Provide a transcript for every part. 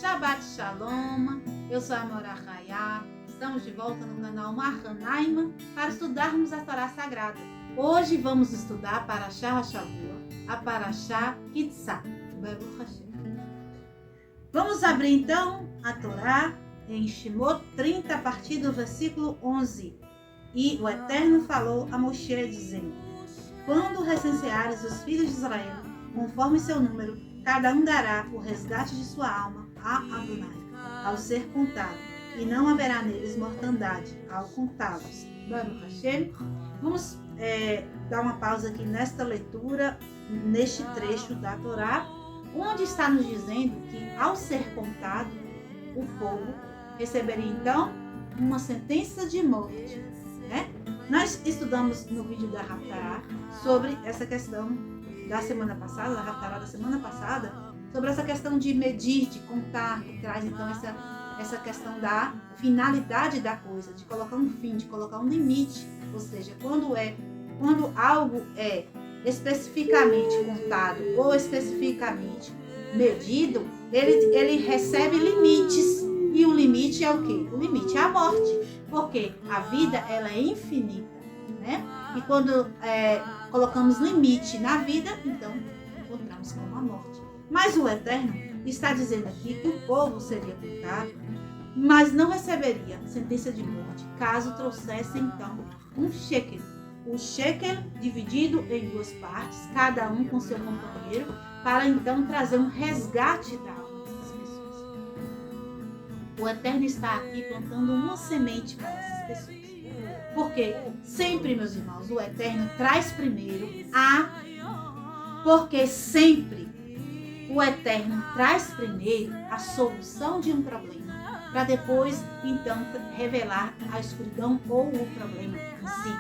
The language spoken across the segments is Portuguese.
Shabbat Shalom, eu sou a Amora Hayá. Estamos de volta no canal Mahanaima para estudarmos a Torá Sagrada. Hoje vamos estudar Parashá Hashavua, a Parashá Kitzá. Baruch Hashem. Vamos abrir então a Torá em Shemot 30 a partir do versículo 11. E o Eterno falou a Moshe dizendo: quando recenseares os filhos de Israel, conforme seu número, cada um dará o resgate de sua alma a Adonai, ao ser contado, e não haverá neles mortandade ao contá-los. Baruch Hashem. Vamos dar uma pausa aqui nesta leitura, neste trecho da Torá, onde está nos dizendo que, ao ser contado, o povo receberia então uma sentença de morte. Né? Nós estudamos no vídeo da Haftarah sobre essa questão da semana passada, da Haftarah da semana passada, sobre essa questão de medir, de contar, que traz então essa questão da finalidade da coisa, de colocar um fim, de colocar um limite. Ou seja, quando algo é especificamente contado ou especificamente medido, ele recebe limites. E o limite é o quê? O limite é a morte, porque a vida ela é infinita, né? E quando colocamos limite na vida, então encontramos com a morte. Mas o Eterno está dizendo aqui que o povo seria contado, mas não receberia sentença de morte, caso trouxesse então um shekel. O shekel dividido em duas partes, cada um com seu companheiro, para então trazer um resgate da alma dessas pessoas. O Eterno está aqui plantando uma semente para essas pessoas. Porque sempre, meus irmãos, o Eterno traz primeiro porque sempre o Eterno traz primeiro a solução de um problema, para depois, então, revelar a escuridão ou o problema em si.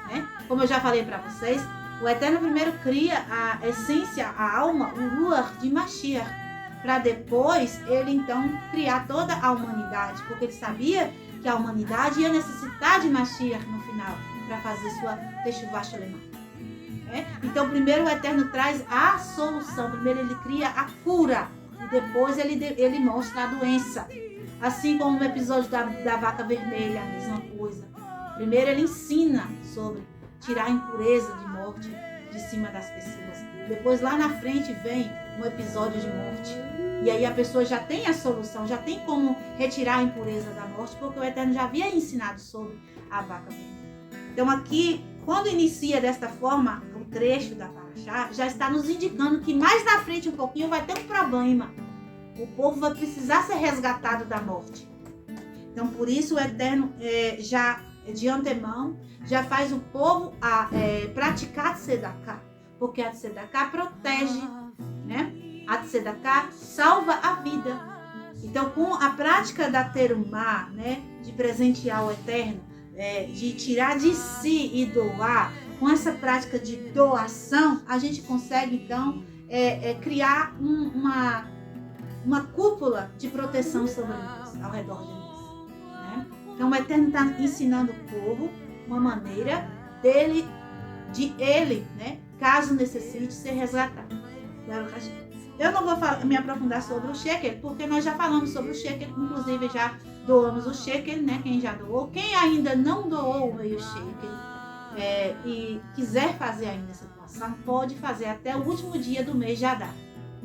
Né? Como eu já falei para vocês, o Eterno primeiro cria a essência, a alma, o Ruach de Mashiach, para depois ele, então, criar toda a humanidade, porque ele sabia que a humanidade ia necessitar de Mashiach no final, para fazer sua Teshuvah Shlema. Então, primeiro o Eterno traz a solução. Primeiro ele cria a cura. E depois ele mostra a doença. Assim como no episódio da vaca vermelha, a mesma coisa. Primeiro ele ensina sobre tirar a impureza de morte de cima das pessoas. Depois lá na frente vem um episódio de morte. E aí a pessoa já tem a solução, já tem como retirar a impureza da morte, porque o Eterno já havia ensinado sobre a vaca vermelha. Então aqui, quando inicia desta forma, o trecho da Parashá já está nos indicando que mais na frente um pouquinho vai ter um problema. O povo vai precisar ser resgatado da morte. Então por isso o Eterno já de antemão já faz o povo praticar a Tzedakah, porque a Tzedakah protege, né? A Tzedakah salva a vida. Então com a prática da Terumá, né, de presentear o Eterno, de tirar de si e doar, com essa prática de doação, a gente consegue então criar uma cúpula de proteção sobre nós, ao redor de nós. Né? Então o Eterno está ensinando o povo uma maneira de ele, né, caso necessite, ser resgatado. Eu não vou me aprofundar sobre o shekel, porque nós já falamos sobre o shekel, inclusive já doamos o shekel, né? Quem já doou. Quem ainda não doou o meio shekel e quiser fazer ainda essa doação, pode fazer até o último dia do mês de Adar,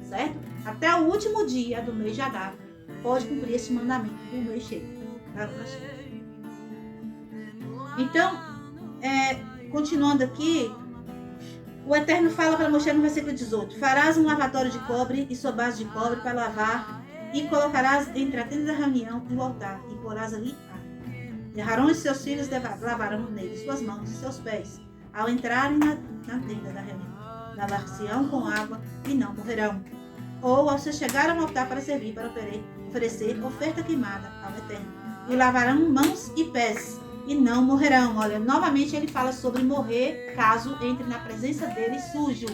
certo? Até o último dia do mês de Adar, pode cumprir esse mandamento do meio shekel. Então, continuando aqui, o Eterno fala para Moshe no versículo 18: farás um lavatório de cobre e sua base de cobre para lavar, e colocarás entre a tenda da reunião e o altar, e porás ali água. E Arão e seus filhos lavarão nele suas mãos e seus pés, ao entrarem na tenda da reunião. Lavar-se-ão com água e não morrerão. Ou ao se chegar ao altar para servir, para oferecer oferta queimada ao Eterno. E lavarão mãos e pés, e não morrerão. Olha, novamente ele fala sobre morrer caso entre na presença dele sujo,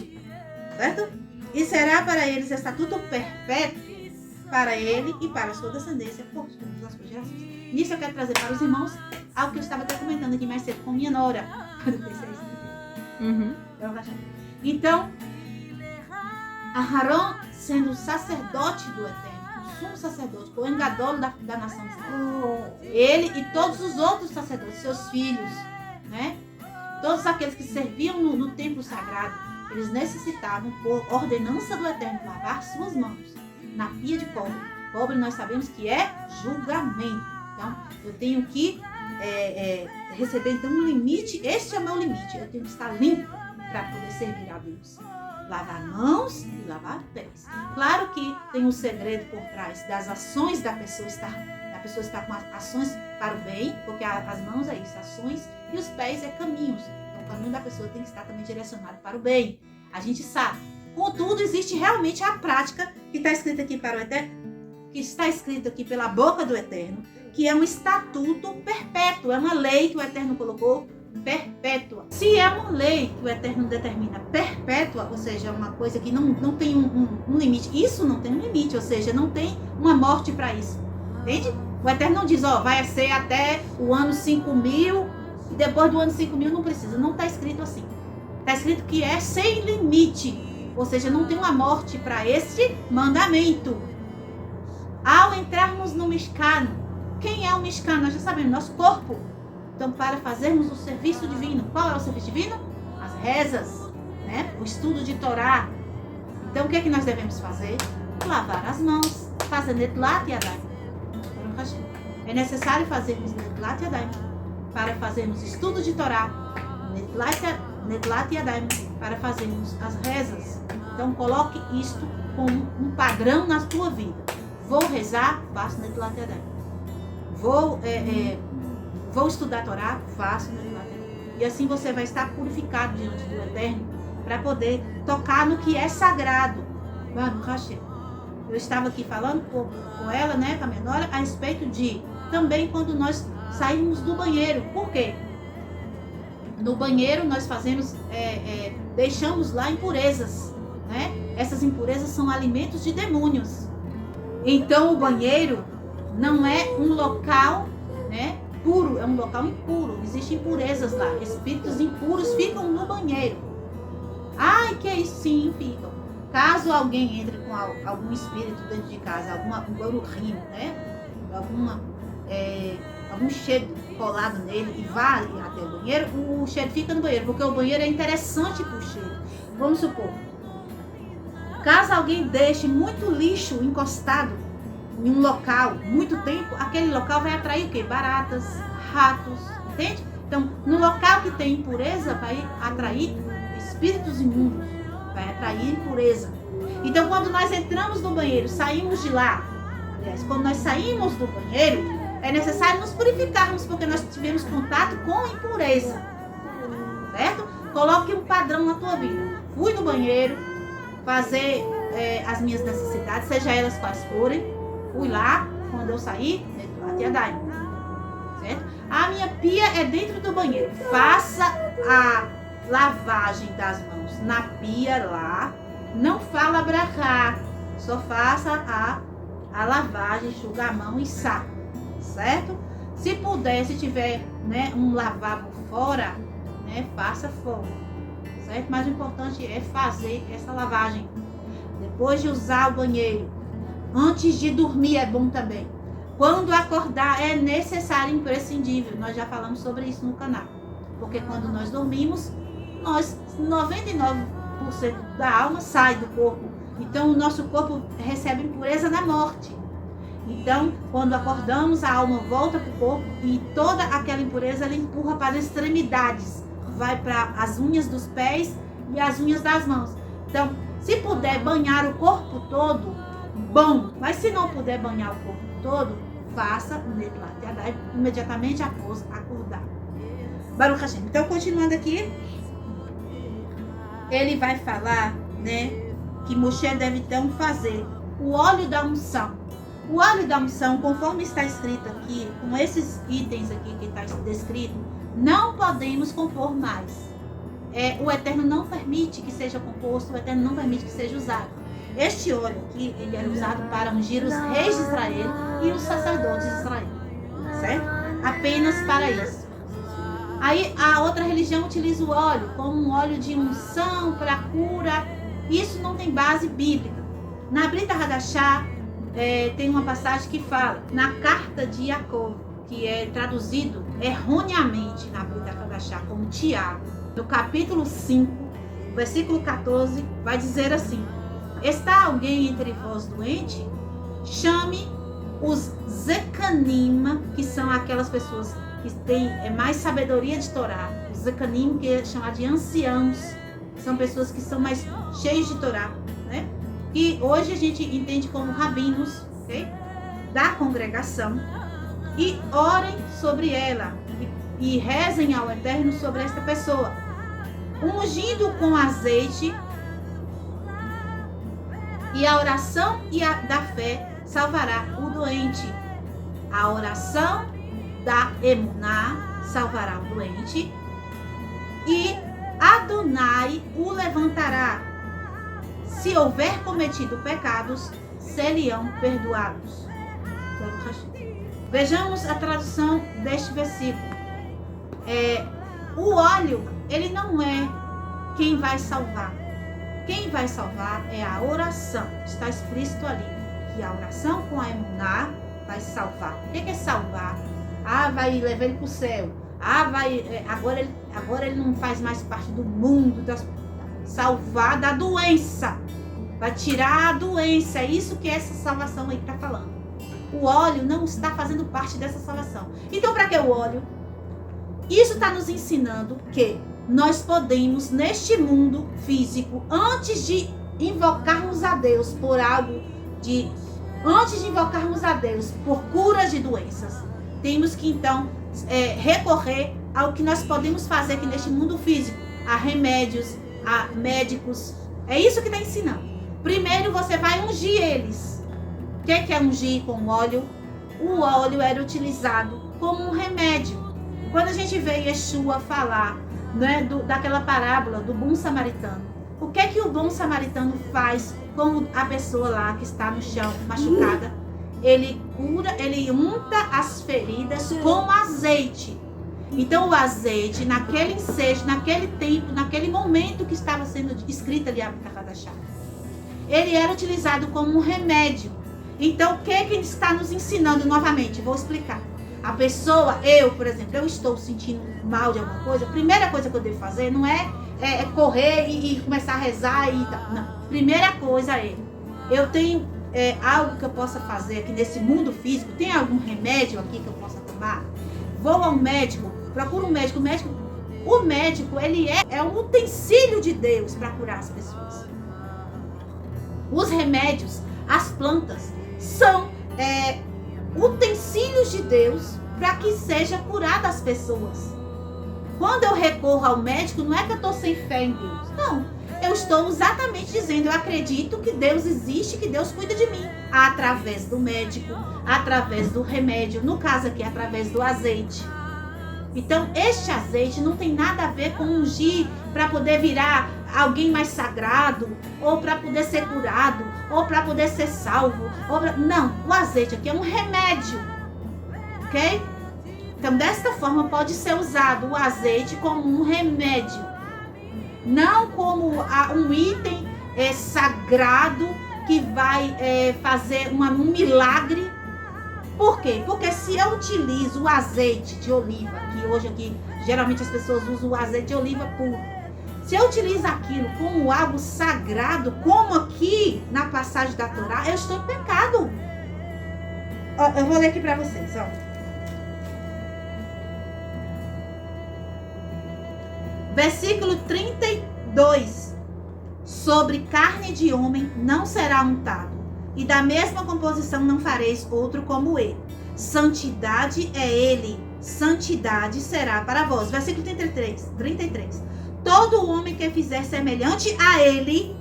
certo? E será para eles estatuto perpétuo para ele e para a sua descendência por todas as suas gerações. Nisso eu quero trazer para os irmãos algo que eu estava até comentando aqui mais cedo com minha nora. Então, Aharon, sendo sacerdote do Eterno, o sumo sacerdote, Cohen Gadol da nação de Israel. Ele e todos os outros sacerdotes, seus filhos, né? Todos aqueles que serviam no templo sagrado, eles necessitavam, por ordenança do Eterno, lavar suas mãos na pia de cobre. Cobre nós sabemos que é julgamento. Então, eu tenho que receber então um limite. Este é o meu limite. Eu tenho que estar limpo para poder servir a Deus. Lavar mãos e lavar pés. Claro que tem um segredo por trás das ações da pessoa estar. A pessoa está com ações para o bem, porque as mãos é isso, ações, e os pés é caminhos. Então, o caminho da pessoa tem que estar também direcionado para o bem. A gente sabe. Contudo, existe realmente a prática que está escrita aqui para o Eterno, que está escrito aqui pela boca do Eterno, que é um estatuto perpétuo, é uma lei que o Eterno colocou perpétua. Se é uma lei que o Eterno determina perpétua, ou seja, uma coisa que não tem um limite, isso não tem um limite, ou seja, não tem uma morte para isso, entende? O Eterno não diz, vai ser até o ano 5.000, e depois do ano 5.000 não precisa, não está escrito assim. Está escrito que é sem limite, ou seja, não tem uma morte para este mandamento. Ao entrarmos no Mishkan, quem é o Mishkan? Nós já sabemos, nosso corpo. Então, para fazermos o serviço divino, qual é o serviço divino? As rezas, né? O estudo de Torá. Então, o que é que nós devemos fazer? Lavar as mãos, fazer Netlat Yadayim. É necessário fazermos Netlat Yadayim para fazermos estudo de Torá, Netlat Yadayim para fazermos as rezas. Então, coloque isto como um padrão na sua vida. Vou rezar, faço Netlat Yadayim. Vou estudar a Torá, faço Netlat Yadayim. E assim você vai estar purificado diante do Eterno para poder tocar no que é sagrado. Baruch Hashem. Eu estava aqui falando com ela, né, com a minha nora, a respeito de também quando nós saímos do banheiro. Por quê? No banheiro nós fazemos, deixamos lá impurezas, né? Essas impurezas são alimentos de demônios. Então o banheiro não é um local, né, puro, é um local impuro. Existem impurezas lá. Espíritos impuros ficam no banheiro. Ai, que é isso? Sim, ficam. Caso alguém entre com algum espírito dentro de casa, um gorurrinho, né? Algum cheiro colado nele e vá ali até o banheiro, o cheiro fica no banheiro, porque o banheiro é interessante para o cheiro. Vamos supor, caso alguém deixe muito lixo encostado em um local muito tempo, aquele local vai atrair o quê? Baratas, ratos, entende? Então, no local que tem impureza, vai atrair espíritos imundos, vai atrair impureza. Então, quando nós entramos no banheiro, saímos de lá, aliás, quando nós saímos do banheiro, é necessário nos purificarmos, porque nós tivemos contato com impureza, certo? Coloque um padrão na tua vida. Fui no banheiro fazer as minhas necessidades, seja elas quais forem. Fui lá, quando eu saí, Netlat Yadayim, certo? A minha pia é dentro do banheiro. Faça a lavagem das mãos na pia lá. Não fala brachá, só faça a lavagem, enxugar a mão e saco, certo? Se puder, se tiver, né, um lavabo fora, né, faça fora, certo? Mas o importante é fazer essa lavagem. Depois de usar o banheiro, antes de dormir é bom também. Quando acordar é necessário, imprescindível. Nós já falamos sobre isso no canal. Porque quando nós dormimos, 99% da alma sai do corpo. Então, o nosso corpo recebe impureza na morte. Então, quando acordamos, a alma volta para o corpo e toda aquela impureza ela empurra para as extremidades. Vai para as unhas dos pés e as unhas das mãos. Então, se puder banhar o corpo todo, bom. Mas se não puder banhar o corpo todo, faça o Netlat Yadayim imediatamente após acordar. Baruch Hashem. Então, continuando aqui, ele vai falar, né, que Moshe deve então fazer o óleo da unção. O óleo da unção, conforme está escrito aqui, com esses itens aqui que está descrito, não podemos compor mais. O Eterno não permite que seja composto, o Eterno não permite que seja usado. Este óleo aqui, ele era usado para ungir os reis de Israel e os sacerdotes de Israel, certo? Apenas para isso. Aí a outra religião utiliza o óleo como um óleo de unção para cura. Isso não tem base bíblica. Na Brita Hadashá, tem uma passagem que fala, na carta de Jacó, que é traduzido erroneamente na Brit HaKadashá como Tiago, no capítulo 5, versículo 14, vai dizer assim: está alguém entre vós doente? Chame os Zekanim, que são aquelas pessoas que têm mais sabedoria de Torá. Os Zekanim, que é chamado de anciãos, são pessoas que são mais cheios de Torá, né? E hoje a gente entende como rabinos, okay? Da congregação, e orem sobre ela e rezem ao Eterno sobre esta pessoa, ungindo com azeite, e a oração da fé salvará o doente. A oração da emuná salvará o doente, e Adonai o levantará. Se houver cometido pecados, seriam perdoados. Vejamos a tradução deste versículo. O óleo, ele não é quem vai salvar. Quem vai salvar é a oração. Está explícito ali que a oração com a emuná vai salvar. O que é salvar? Vai levar ele para o céu. Agora ele não faz mais parte do mundo. Salvar da doença. Vai tirar a doença. É isso que essa salvação aí está falando. O óleo não está fazendo parte dessa salvação. Então, para que o óleo? Isso está nos ensinando que nós podemos, neste mundo físico, antes de invocarmos a Deus por antes de invocarmos a Deus por cura de doenças, temos que então recorrer ao que nós podemos fazer aqui neste mundo físico, a remédios, a médicos. É isso que está ensinando. Primeiro você vai ungir eles. O que é ungir com óleo? O óleo era utilizado como um remédio. Quando a gente vê Yeshua falar, né, daquela parábola do bom samaritano, o que é que o bom samaritano faz com a pessoa lá que está no chão, machucada? Ele cura, ele unta as feridas com azeite. Então o azeite, naquele ensejo, naquele tempo, naquele momento que estava sendo escrito ali a Kadashá, ele era utilizado como um remédio. Então o que ele está nos ensinando novamente? Vou explicar. A pessoa, por exemplo, eu estou sentindo mal de alguma coisa, a primeira coisa que eu devo fazer não é correr e começar a rezar e tal. Não. Primeira coisa eu tenho algo que eu possa fazer aqui nesse mundo físico, tem algum remédio aqui que eu possa tomar? Vou ao médico, procuro um médico. O médico, ele é um utensílio de Deus para curar as pessoas. Os remédios, as plantas, são utensílios de Deus para que seja curada as pessoas. Quando eu recorro ao médico, não é que eu estou sem fé em Deus. Não, eu estou exatamente dizendo, eu acredito que Deus existe, que Deus cuida de mim. Através do médico, através do remédio, no caso aqui, através do azeite. Então, este azeite não tem nada a ver com ungir para poder virar alguém mais sagrado, ou para poder ser curado, ou para poder ser salvo. Não, o azeite aqui é um remédio, ok? Então, desta forma, pode ser usado o azeite como um remédio, não como um item sagrado que vai fazer um milagre. Por quê? Porque se eu utilizo o azeite de oliva, que hoje aqui, geralmente as pessoas usam o azeite de oliva puro. Se eu utilizo aquilo como algo sagrado, como aqui na passagem da Torá, eu estou em pecado. Eu vou ler aqui para vocês, ó. Versículo 32. Sobre carne de homem não será untado, e da mesma composição não fareis outro como ele. Santidade é ele, santidade será para vós. Versículo 33. Todo homem que fizer semelhante a ele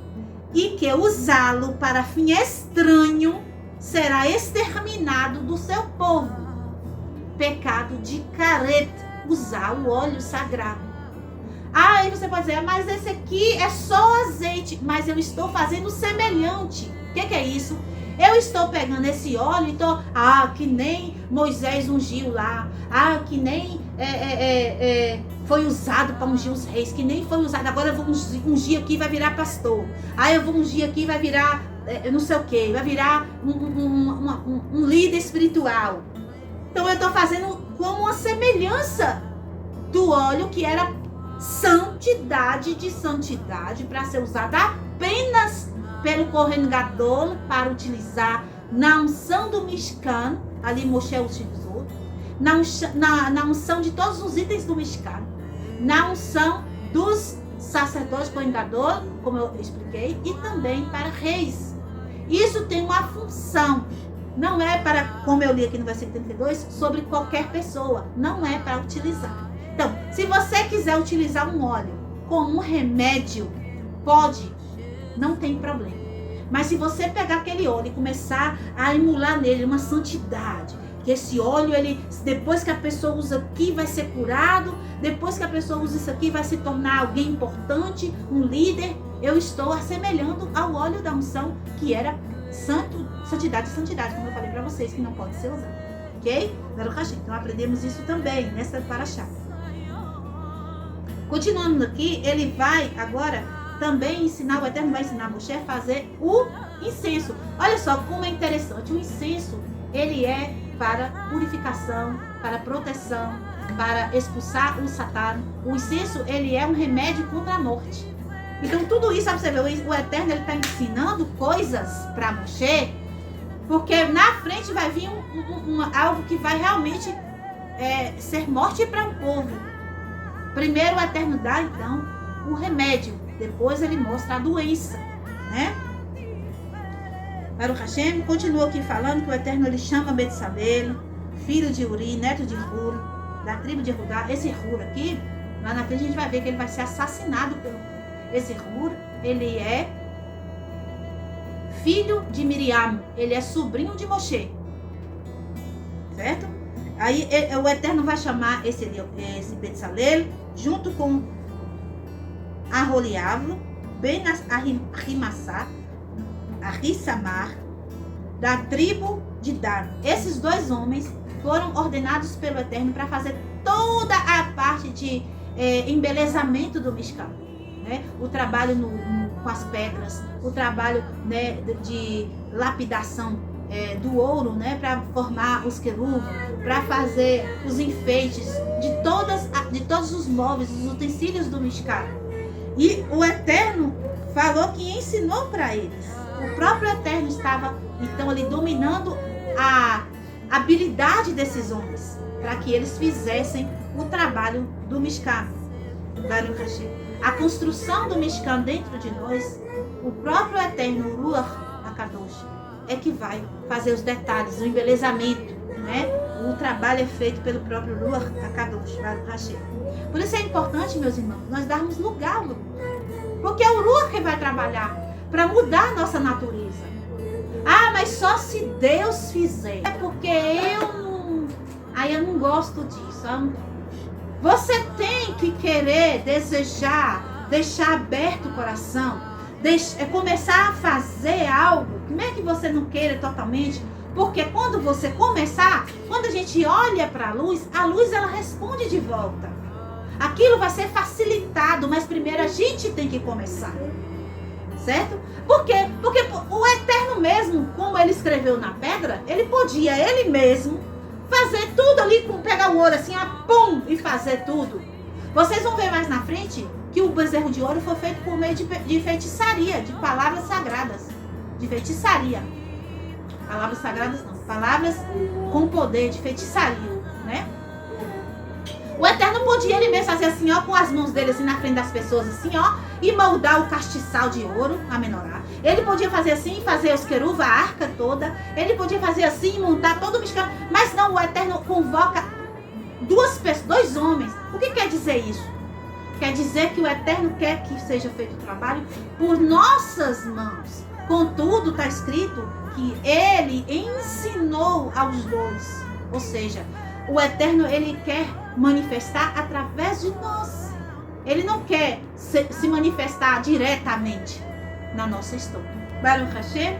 e que usá-lo para fim estranho será exterminado do seu povo. Pecado de caret, usar o óleo sagrado. Aí você pode dizer, mas esse aqui é só azeite, mas eu estou fazendo semelhante. O que é isso? Eu estou pegando esse óleo e estou, que nem Moisés ungiu lá, que nem foi usado para ungir os reis, que nem foi usado, agora eu vou ungir aqui e vai virar pastor, eu vou ungir aqui e vai virar não sei o que, vai virar um líder espiritual. Então eu estou fazendo como uma semelhança do óleo que era santidade de santidade para ser usada apenas pelo Kohen Gadol para utilizar na unção do Mishkan, ali Moshe utilizou, na unção de todos os itens do Mishkan, na unção dos sacerdotes Kohen Gadol, como eu expliquei, e também para reis. Isso tem uma função, não é para, como eu li aqui no versículo 32, sobre qualquer pessoa, não é para utilizar. Então, se você quiser utilizar um óleo como um remédio, pode, não tem problema. Mas se você pegar aquele óleo e começar a emular nele uma santidade, que esse óleo, ele, depois que a pessoa usa aqui, vai ser curado, depois que a pessoa usa isso aqui, vai se tornar alguém importante, um líder, eu estou assemelhando ao óleo da unção, que era santidade, como eu falei para vocês, que não pode ser usado. Ok? Então aprendemos isso também nessa paraxá. Continuando aqui, ele vai agora também ensinar, o Eterno vai ensinar a Moshe a fazer o incenso. Olha só como é interessante. O incenso, ele é para purificação, para proteção, para expulsar o Satã. O incenso, ele é um remédio contra a morte. Então tudo isso, sabe, você vê, o Eterno, ele está ensinando coisas para Moshe, porque na frente vai vir algo que vai realmente ser morte para um povo. Primeiro o Eterno dá, então, o remédio. Depois ele mostra a doença, né? Baruch Hashem continua aqui falando que o Eterno, ele chama Betsalel, filho de Uri, neto de Hur, da tribo de Judá. Esse Hur aqui, lá na frente a gente vai ver que ele vai ser assassinado pelo esse Hur. Ele é filho de Miriam, ele é sobrinho de Moshe, certo? Aí o Eterno vai chamar esse Betsalel junto com Aholiab, Ben Ahimassá, Ahissamar, da tribo de Dan. Esses dois homens foram ordenados pelo Eterno para fazer toda a parte de embelezamento do Mishkan, né? O trabalho com as pedras, o trabalho, né, de lapidação do ouro, né, para formar os querubins, para fazer os enfeites de todos os móveis, os utensílios do Mishkan. E o Eterno falou que ensinou para eles. O próprio Eterno estava, então, ali dominando a habilidade desses homens, para que eles fizessem o trabalho do Mishkan. A construção do Mishkan dentro de nós, o próprio Eterno, o Ruach HaKadosh, é que vai fazer os detalhes, o embelezamento, né? O trabalho é feito pelo próprio Ruach HaKadosh. Por isso é importante, meus irmãos, nós darmos lugar ao Ruach, porque é o Ruach que vai trabalhar para mudar a nossa natureza. Ah, mas só se Deus fizer. É porque eu não gosto disso. Você tem que querer, desejar, deixar aberto o coração, começar a fazer algo, não é que você não queira totalmente, porque quando você começar, quando a gente olha para a luz ela responde de volta. Aquilo vai ser facilitado, mas primeiro a gente tem que começar. Certo? Por quê? Porque o Eterno mesmo, como ele escreveu na pedra, ele podia, ele mesmo, fazer tudo ali, pegar o ouro assim, pum, e fazer tudo. Vocês vão ver mais na frente que o bezerro de ouro foi feito por meio de feitiçaria, de palavras sagradas. De feitiçaria. Palavras sagradas não, palavras com poder, de feitiçaria, né? O Eterno podia ele mesmo fazer assim, ó, com as mãos dele assim na frente das pessoas, assim, ó, e moldar o castiçal de ouro, a menorá. Ele podia fazer assim, fazer os querubins, a arca toda. Ele podia fazer assim, montar todo o Mishkan. Mas não, o Eterno convoca dois homens. O que quer dizer isso? Quer dizer que o Eterno quer que seja feito o trabalho por nossas mãos. Contudo, está escrito que ele ensinou aos dois. Ou seja, o Eterno, ele quer manifestar através de nós. Ele não quer se manifestar diretamente na nossa história. Baruch Hashem,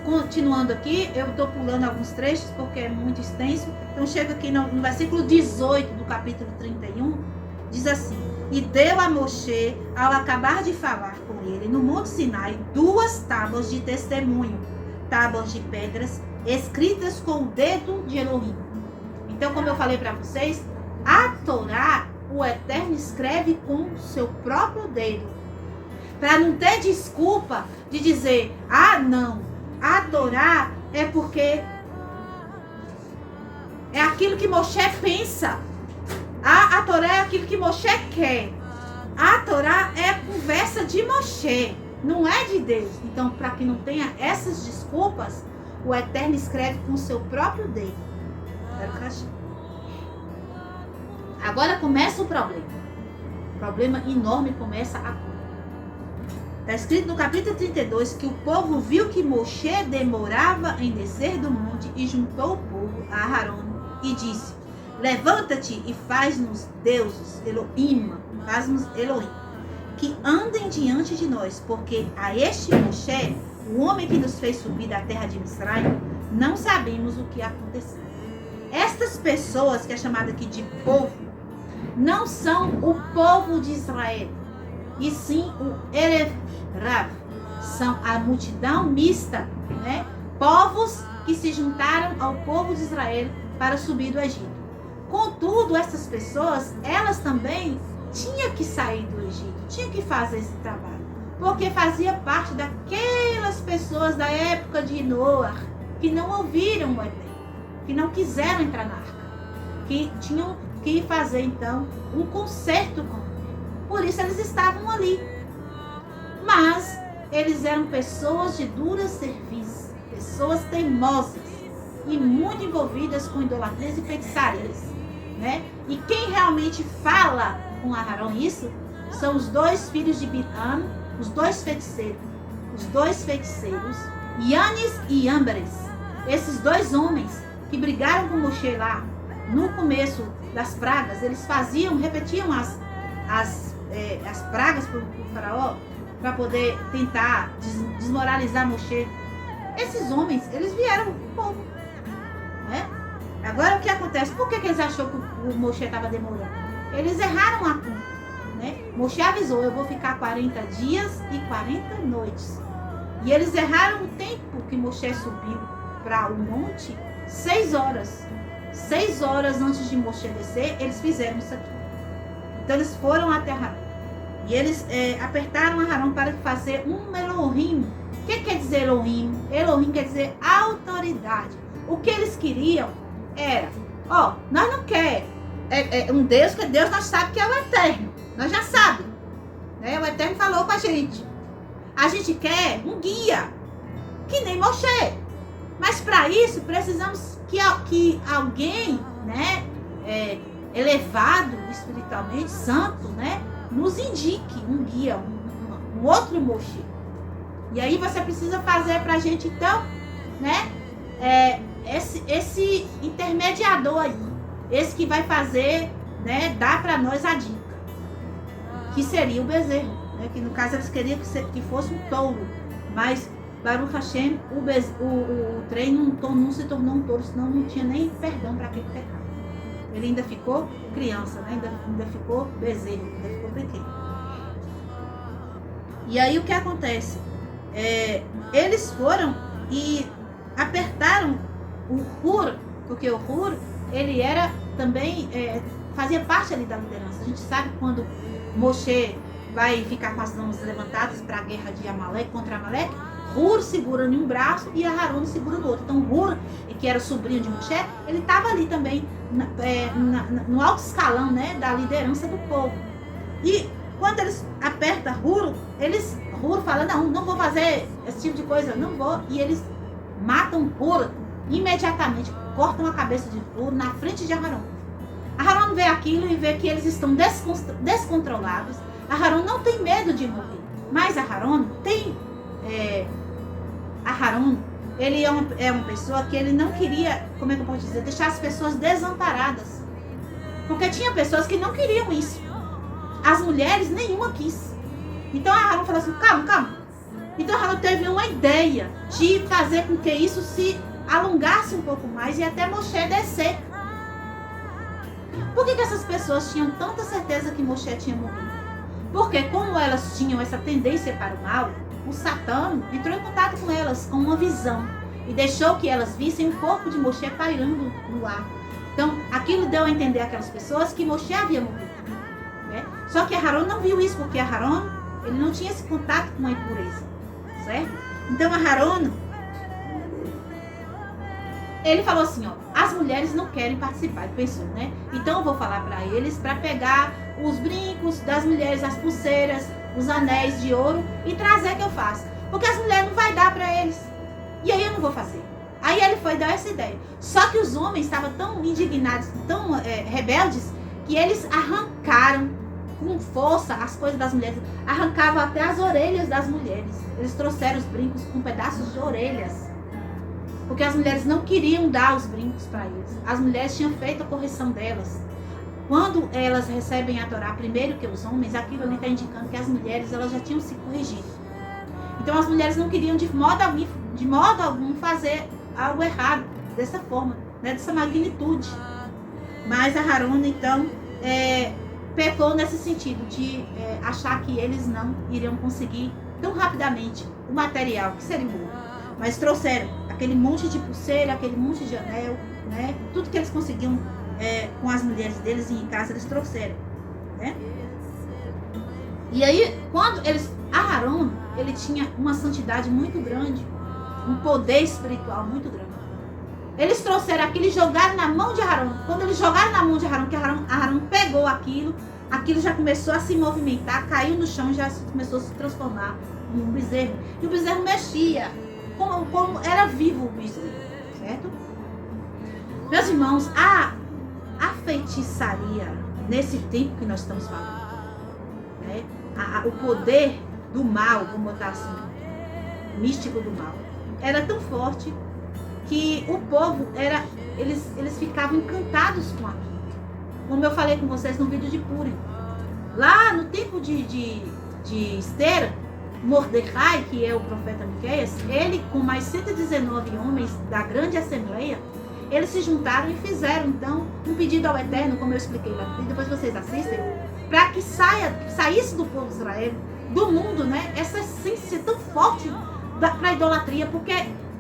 continuando aqui, eu estou pulando alguns trechos porque é muito extenso. Então chega aqui no versículo 18 do capítulo 31, diz assim: e deu a Moshe, ao acabar de falar com ele, no Monte Sinai, 2 tábuas de testemunho, tábuas de pedras, escritas com o dedo de Elohim. Então, como eu falei para vocês, a Torá, o Eterno escreve com o seu próprio dedo, para não ter desculpa de dizer, não, a Torá é porque é aquilo que Moshe pensa. A Torá é aquilo que Moshe quer. A Torá é a conversa de Moshe, não é de Deus. Então, para que não tenha essas desculpas, o Eterno escreve com o seu próprio dedo. Agora começa o problema. O problema enorme começa agora. Está escrito no capítulo 32 que o povo viu que Moshe demorava em descer do monte e juntou o povo a Aarão e disse: levanta-te e faz-nos deuses, Elohim, faz-nos Elohim, que andem diante de nós, porque a este Moshe, o homem que nos fez subir da terra de Misraim, não sabemos o que aconteceu. Estas pessoas, que é chamada aqui de povo, não são o povo de Israel, e sim o Erev Rav, são a multidão mista, né? Povos que se juntaram ao povo de Israel para subir do Egito. Contudo, essas pessoas, elas também tinham que sair do Egito, tinham que fazer esse trabalho, porque fazia parte daquelas pessoas da época de Noé, que não ouviram o Eterno, que não quiseram entrar na arca, que tinham que fazer, então, um concerto com ele. Por isso eles estavam ali. Mas eles eram pessoas de dura serviço, pessoas teimosas e muito envolvidas com idolatrias e feitiçarias, né? E quem realmente fala com Aarão isso são os 2 filhos de Bilam, os 2 feiticeiros, Yanis e Yambres. Esses 2 homens que brigaram com Moshe lá no começo das pragas, eles repetiam as pragas para o faraó, para poder tentar desmoralizar Moshe. Esses homens, eles vieram com o povo, né? Agora o que acontece? Por que eles acharam que o Moshe estava demorando? Eles erraram a conta, né? Moshe avisou: eu vou ficar 40 dias e 40 noites. E eles erraram o tempo que Moshe subiu para o monte, 6 horas. 6 horas antes de Moshe descer, eles fizeram isso aqui. Então eles foram até Arão. E eles apertaram Arão para fazer um Elohim. O que quer dizer Elohim? Elohim quer dizer autoridade. O que eles queriam era, nós não queremos um Deus, que Deus nós sabemos que é o Eterno. Nós já sabemos, né? O Eterno falou com a gente. A gente quer um guia, que nem Moshe. Mas para isso precisamos que alguém, né, elevado espiritualmente, santo, né, nos indique um guia, um outro Moshe. E aí você precisa fazer para a gente, então, né, esse intermediador aí, esse que vai fazer, né, dar para nós a dica, que seria o bezerro, né, que no caso eles queriam que fosse um touro, mas Baruch Hashem, o trem não se tornou um touro, senão não tinha nem perdão para aquele pecado. Ele ainda ficou criança, né? ainda ficou bezerro, ainda ficou pequeno. E aí o que acontece? Eles foram e apertaram o Hur, porque o Hur, ele era também, fazia parte ali da liderança. A gente sabe quando Moshe vai ficar com as mãos levantadas para a guerra de Amaleque contra Amaleque, Hur segura em um braço e Aarão segura no outro. Então Hur, que era o sobrinho de Moshe, ele estava ali também no alto escalão, né, da liderança do povo. E quando eles apertam Hur fala: não vou fazer esse tipo de coisa, não vou. E eles matam Hur imediatamente, cortam a cabeça de Hur na frente de Aarão. Aarão vê aquilo e vê que eles estão descontrolados. Aarão não tem medo de morrer, mas Aarão tem... Aarão, ele é uma pessoa que ele não queria, como é que eu posso dizer, deixar as pessoas desamparadas. Porque tinha pessoas que não queriam isso. As mulheres, nenhuma quis. Então Aarão falou assim: calma. Então Aarão teve uma ideia de fazer com que isso se alongasse um pouco mais e até Moshe descer. Por que essas pessoas tinham tanta certeza que Moshe tinha morrido? Porque como elas tinham essa tendência para o mal, o Satã entrou em contato com elas com uma visão e deixou que elas vissem o corpo de Moshe pairando no ar. Então, aquilo deu a entender àquelas pessoas que Moshe havia morrido. Né? Só que Aharon não viu isso, porque Aharon, ele não tinha esse contato com a impureza, certo? Então, Aharon, ele falou assim, ó, as mulheres não querem participar, ele pensou, né? Então, eu vou falar para eles, para pegar os brincos das mulheres, as pulseiras, os anéis de ouro e trazer que eu faço. Porque as mulheres não vai dar para eles. E aí eu não vou fazer. Aí ele foi dar essa ideia. Só que os homens estavam tão indignados, tão rebeldes, que eles arrancaram com força as coisas das mulheres. Arrancavam até as orelhas das mulheres. Eles trouxeram os brincos com pedaços de orelhas. Porque as mulheres não queriam dar os brincos para eles. As mulheres tinham feito a correção delas. Quando elas recebem a Torá primeiro que os homens, aquilo ali está indicando que as mulheres elas já tinham se corrigido. Então as mulheres não queriam de modo algum fazer algo errado dessa forma, né, dessa magnitude. Mas a Aharon então pecou nesse sentido de achar que eles não iriam conseguir tão rapidamente o material que seria bom. Mas trouxeram aquele monte de pulseira, aquele monte de anel, né, tudo que eles conseguiam com as mulheres deles em casa, eles trouxeram, né? E aí, quando Aharon, ele tinha uma santidade muito grande, um poder espiritual muito grande. Eles trouxeram aquilo e jogaram na mão de Aharon. Quando eles jogaram na mão de Aharon, que Aharon pegou aquilo já começou a se movimentar, caiu no chão, já começou a se transformar em um bezerro. E o bezerro mexia, como era vivo o bezerro, certo? Meus irmãos, a feitiçaria, nesse tempo que nós estamos falando, né? O poder do mal, vamos botar assim, místico do mal, era tão forte que o povo eles ficavam encantados com aquilo. Como eu falei com vocês no vídeo de Purim. Lá no tempo de Esther, Mordecai, que é o profeta Miqueias, ele com mais 119 homens da grande assembleia, eles se juntaram e fizeram então um pedido ao Eterno, como eu expliquei lá, e depois vocês assistem, para que saísse do povo de Israel, do mundo, né, essa essência tão forte para a idolatria, porque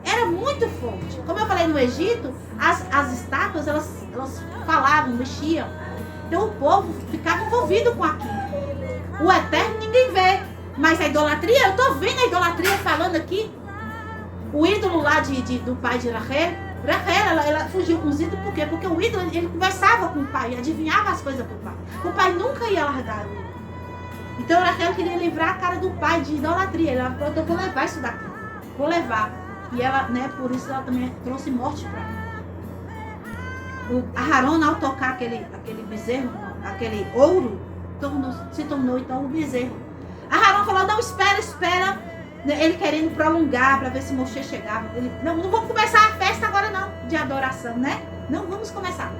era muito forte. Como eu falei no Egito, as estátuas, elas falavam, mexiam. Então o povo ficava envolvido com aquilo. O Eterno ninguém vê, mas a idolatria, eu estou vendo a idolatria falando aqui. O ídolo lá do pai de Rachel, ela fugiu com os ídolos, por quê? Porque o ídolo, ele conversava com o pai, adivinhava as coisas para o pai. O pai nunca ia largar o ídolo. Então Rachel queria livrar a cara do pai de idolatria. Ela falou, eu vou levar isso daqui, vou levar. E ela, né, por isso ela também trouxe morte para mim. O Aharon, ao tocar aquele bezerro, aquele ouro, se tornou então o bezerro. Aharon falou, não, espera. Ele querendo prolongar para ver se Moshe chegava. Ele, não vamos começar a festa agora não, de adoração, né? Não vamos começar.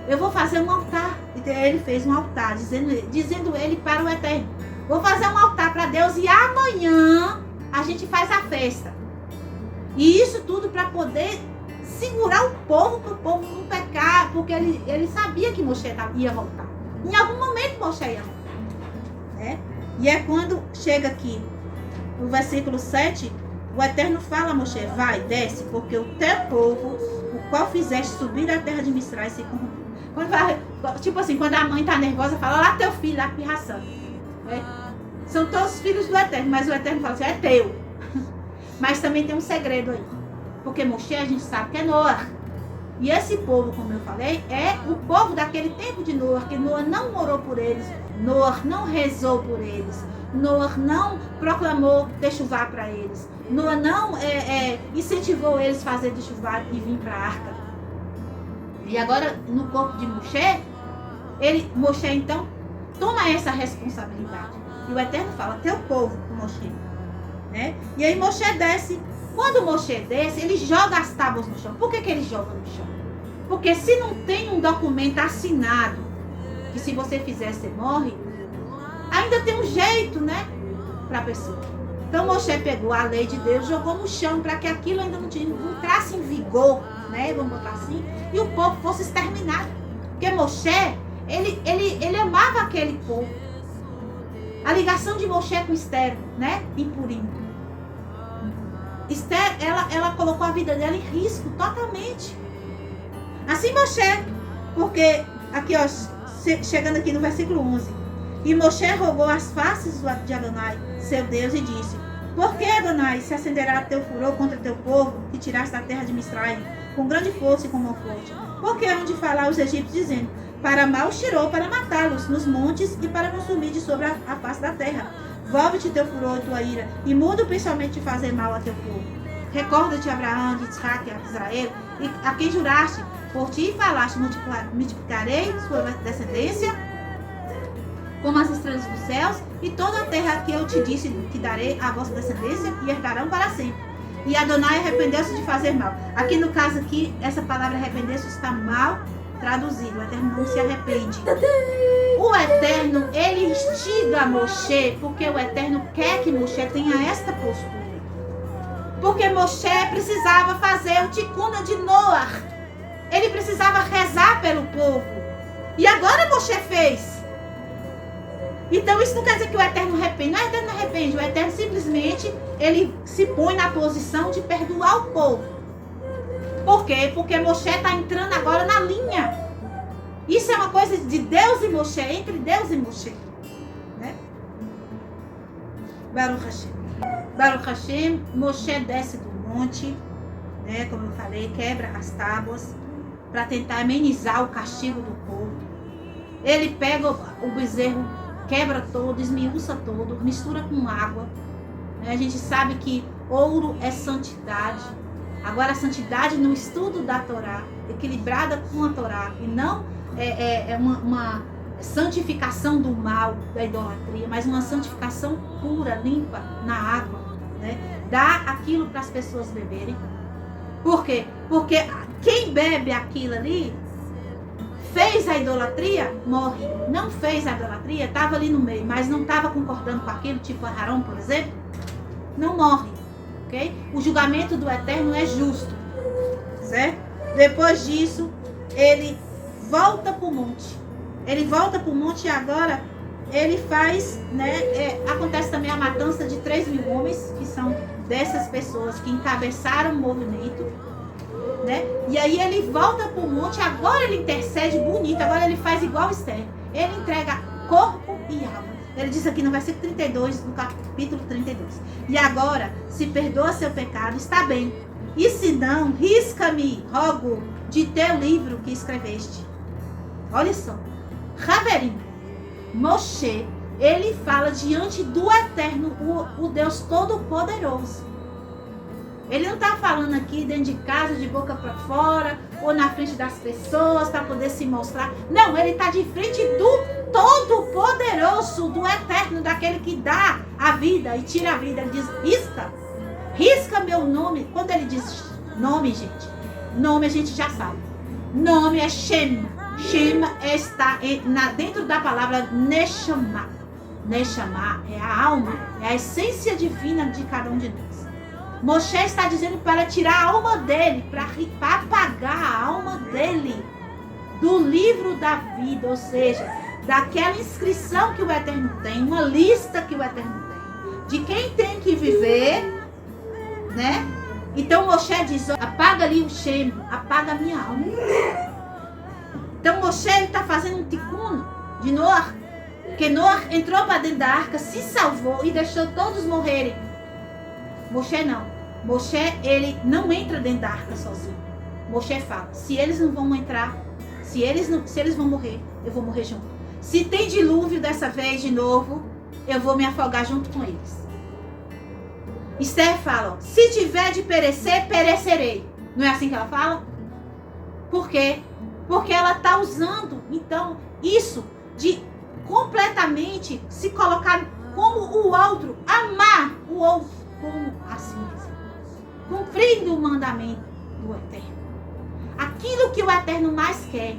Eu vou fazer um altar. Então, ele fez um altar, dizendo ele para o Eterno. Vou fazer um altar para Deus e amanhã a gente faz a festa. E isso tudo para poder segurar o povo, para o povo não pecar, porque ele sabia que Moshe ia voltar. Em algum momento Moshe ia voltar. Né? E é quando chega aqui, no versículo 7, o Eterno fala a Moshe, vai, desce, porque o teu povo, o qual fizeste subir da terra de Misrai, se corrompeu. Tipo assim, quando a mãe está nervosa, fala, lá teu filho, lá pirraçando. São todos filhos do Eterno, mas o Eterno fala assim, é teu. Mas também tem um segredo aí. Porque Moshe, a gente sabe que é Noah. E esse povo, como eu falei, é o povo daquele tempo de Noah, que Noah não orou por eles, Noah não rezou por eles, Noah não proclamou techuvá para eles, Noah não incentivou eles a fazer techuvá e vir para a arca. E agora, no corpo de Moshe, Moshe então toma essa responsabilidade. E o Eterno fala, teu povo, Moshe. Né? E aí Moshe desce. Quando Moshe desce, ele joga as tábuas no chão. Por que ele joga no chão? Porque se não tem um documento assinado, que se você fizer, você morre, ainda tem um jeito, né? Para a pessoa. Então Moshe pegou a lei de Deus, jogou no chão para que aquilo ainda não entrasse em vigor, né? Vamos botar assim, e o povo fosse exterminado. Porque Moshe, ele amava aquele povo. A ligação de Moshe com Esther, né? Em Purim. Esther, ela colocou a vida dela em risco totalmente. Assim Moshe, porque aqui, ó, chegando aqui no versículo 11. E Moshe rogou as faces de Adonai, seu Deus, e disse: por que, Adonai, se acenderá teu furor contra teu povo, que tiraste da terra de Misraim, com grande força e com mão forte? Porque hão de falar os egípcios, dizendo: para mal os tirou, para matá-los nos montes e para consumir de sobre a face da terra. Volve-te teu furor e tua ira, e muda principalmente de fazer mal a teu povo. Recorda-te, Abraão, de Isaac e Israel, e a quem juraste, por ti falaste: multiplicarei sua descendência como as estrelas dos céus, e toda a terra que eu te disse que darei à vossa descendência, e herdarão para sempre. E Adonai arrependeu-se de fazer mal. Aqui no caso aqui, essa palavra arrependeu-se está mal traduzido. O Eterno não se arrepende. O Eterno, ele instiga Moshe, porque o Eterno quer que Moshe tenha esta postura. Porque Moshe precisava fazer o ticuna de Noah. Ele precisava rezar pelo povo. E agora Moshe fez. Então isso não quer dizer que o Eterno arrepende. Não é o Eterno arrepende. O Eterno simplesmente, ele se põe na posição de perdoar o povo. Por quê? Porque Moshe está entrando agora na linha. Isso é uma coisa de Deus e Moshe, entre Deus e Moshe. Né? Baruch Hashem. Baruch Hashem, Moshe desce do monte, né? Como eu falei, quebra as tábuas para tentar amenizar o castigo do povo. Ele pega o bezerro, quebra todo, esmiuça todo, mistura com água. A gente sabe que ouro é santidade. Agora a santidade no estudo da Torá, equilibrada com a Torá, e não é uma santificação do mal, da idolatria, mas uma santificação pura, limpa, na água, né? Dá aquilo para as pessoas beberem. Por quê? Porque quem bebe aquilo ali, fez a idolatria, morre. Não fez a idolatria, estava ali no meio, mas não estava concordando com aquilo, tipo Arão, por exemplo, não morre. Okay? O julgamento do Eterno é justo. Certo? Depois disso, ele volta para o monte. Ele volta para o monte e agora ele faz, né? Acontece também a matança de 3.000 homens, que são dessas pessoas que encabeçaram o movimento. Né? E aí ele volta para o monte, agora ele intercede bonito, agora ele faz igual Esther. Ele entrega corpo e alma. Ele diz aqui no versículo 32, no capítulo 32. E agora, se perdoa seu pecado, está bem. E se não, risca-me, rogo, de teu livro que escreveste. Olha só. Haverim, Moshe, ele fala diante do Eterno, o Deus Todo-Poderoso. Ele não está falando aqui dentro de casa, de boca para fora, ou na frente das pessoas, para poder se mostrar. Não, ele está de frente do Todo-Poderoso, do Eterno, daquele que dá a vida e tira a vida. Ele diz: risca meu nome. Quando ele diz nome, gente, nome a gente já sabe. Nome é Shem. Shem está dentro da palavra Neshama. Neshama é a alma, é a essência divina de cada um de nós. Moshe está dizendo para tirar a alma dele, para apagar a alma dele do livro da vida, ou seja, daquela inscrição que o Eterno tem, uma lista que o Eterno tem, de quem tem que viver, né? Então Moshe diz: apaga ali o Shem, apaga a minha alma. Então Moshe está fazendo um tikkun de Noah, que Noah entrou para dentro da arca, se salvou e deixou todos morrerem. Moshe não. Moshe, ele não entra dentro da arca sozinho. Moshe fala: se eles não vão entrar, se eles vão morrer, eu vou morrer junto. Se tem dilúvio dessa vez de novo, eu vou me afogar junto com eles. Esther fala: se tiver de perecer, perecerei. Não é assim que ela fala? Por quê? Porque ela está usando, então, isso de completamente se colocar como o outro, amar o outro como a si mesmo, cumprindo o mandamento do Eterno. Aquilo que o Eterno mais quer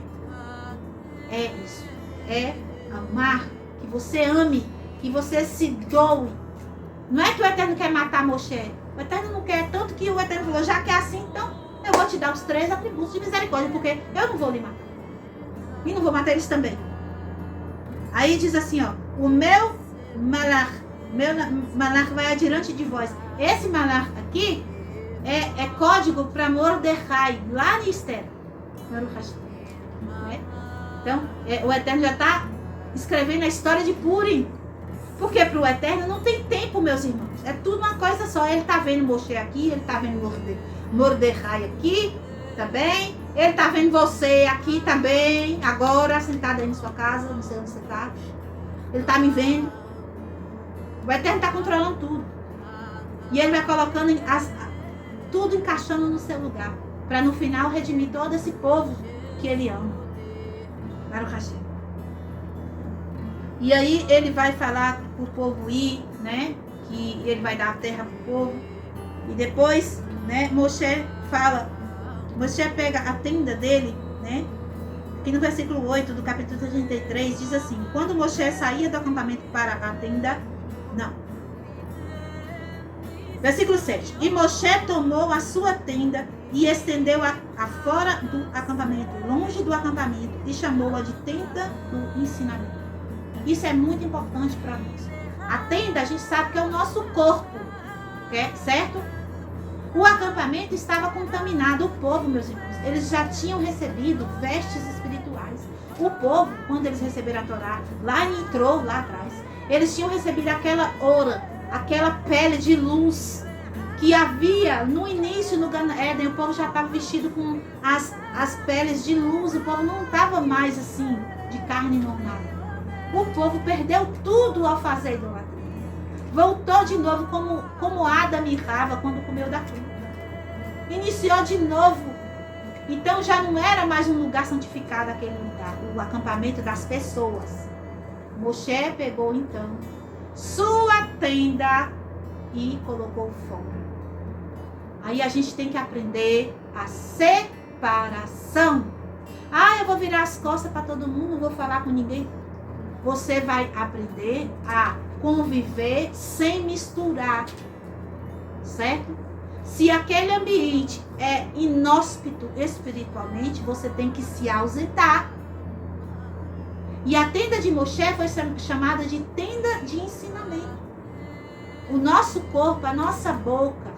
é isso, é amar, que você ame, que você se doe. Não é que o Eterno quer matar Moshe, o Eterno não quer, tanto que o Eterno falou: já que é assim, então eu vou te dar os 3 atributos de misericórdia, porque eu não vou lhe matar. E não vou matar eles também. Aí diz assim, ó, o meu malach vai adiante de vós. Esse malach aqui é código para Mordecai, lá em Esther. Então, o Eterno já está escrevendo a história de Purim. Porque para o Eterno não tem tempo, meus irmãos. É tudo uma coisa só. Ele está vendo Moshe aqui, ele está vendo Mordecai aqui também. Ele está vendo você aqui também, agora, sentado aí na sua casa, não sei onde você está. Ele está me vendo. O Eterno está controlando tudo. E ele vai colocando tudo encaixando no seu lugar. Para no final redimir todo esse povo que ele ama. Para o Hashem. E aí ele vai falar para o povo ir, né? Que ele vai dar a terra para o povo. E depois, né, Moshe pega a tenda dele, né? Aqui no versículo 8 do capítulo 33 diz assim: quando Moshe saía do acampamento para a tenda, versículo 7. E Moshe tomou a sua tenda e estendeu-a fora do acampamento, longe do acampamento, e chamou-a de tenda do ensinamento. Isso é muito importante para nós. A tenda, a gente sabe que é o nosso corpo, certo? O acampamento estava contaminado. O povo, meus irmãos, eles já tinham recebido vestes espirituais. O povo, quando eles receberam a Torá, lá entrou lá atrás, eles tinham recebido aquela oura, aquela pele de luz que havia no início no Gan Eden. O povo já estava vestido com as peles de luz. O povo não estava mais assim, de carne normal. O povo perdeu tudo ao fazer idolatria. Voltou de novo como Adão e Rava quando comeu da fruta. Iniciou de novo. Então já não era mais um lugar santificado aquele lugar, o acampamento das pessoas. Moshe pegou então sua tenda e colocou fora. Aí a gente tem que aprender a separação. Eu vou virar as costas para todo mundo, não vou falar com ninguém. Você vai aprender a conviver sem misturar, certo? Se aquele ambiente é inóspito espiritualmente, você tem que se ausentar. E a tenda de Moshe foi chamada de tenda de ensinamento. O nosso corpo, a nossa boca,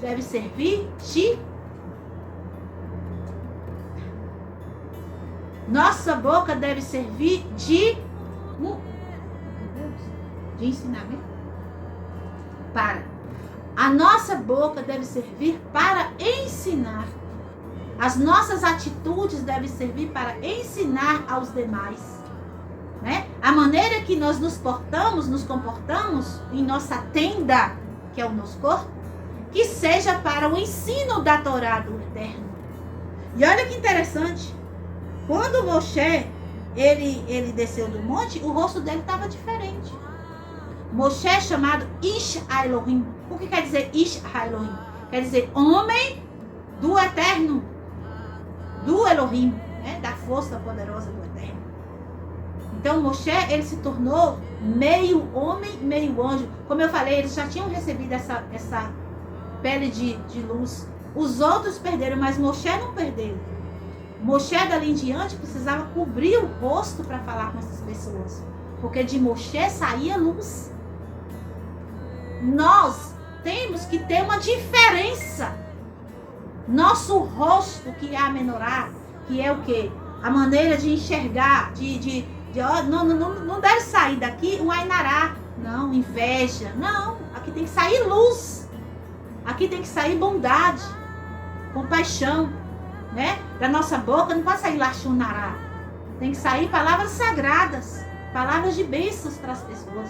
deve servir de... Nossa boca deve servir de ensinamento. A nossa boca deve servir para ensinar. As nossas atitudes devem servir para ensinar aos demais, né? A maneira que nós nos comportamos em nossa tenda, que é o nosso corpo, que seja para o ensino da Torá do Eterno. E olha que interessante, quando Moshe ele desceu do monte, o rosto dele estava diferente. Moshe é chamado Ish Elohim. O que quer dizer Ish Elohim? Quer dizer homem do Eterno, do Elohim, né? Da força poderosa do Eterno. Então Moshe, ele se tornou meio homem, meio anjo. Como eu falei, eles já tinham recebido essa pele de luz. Os outros perderam, mas Moshe não perdeu. Moshe, dali em diante, precisava cobrir o rosto para falar com essas pessoas, porque de Moshe saía luz. Nós temos que ter uma diferença. Nosso rosto, que é a menorá, que é o quê? A maneira de enxergar, não deve sair daqui um ainará, não, inveja, não. Aqui tem que sair luz. Aqui tem que sair bondade, compaixão, né? Da nossa boca não pode sair lachunará. Tem que sair palavras sagradas, palavras de bênçãos para as pessoas,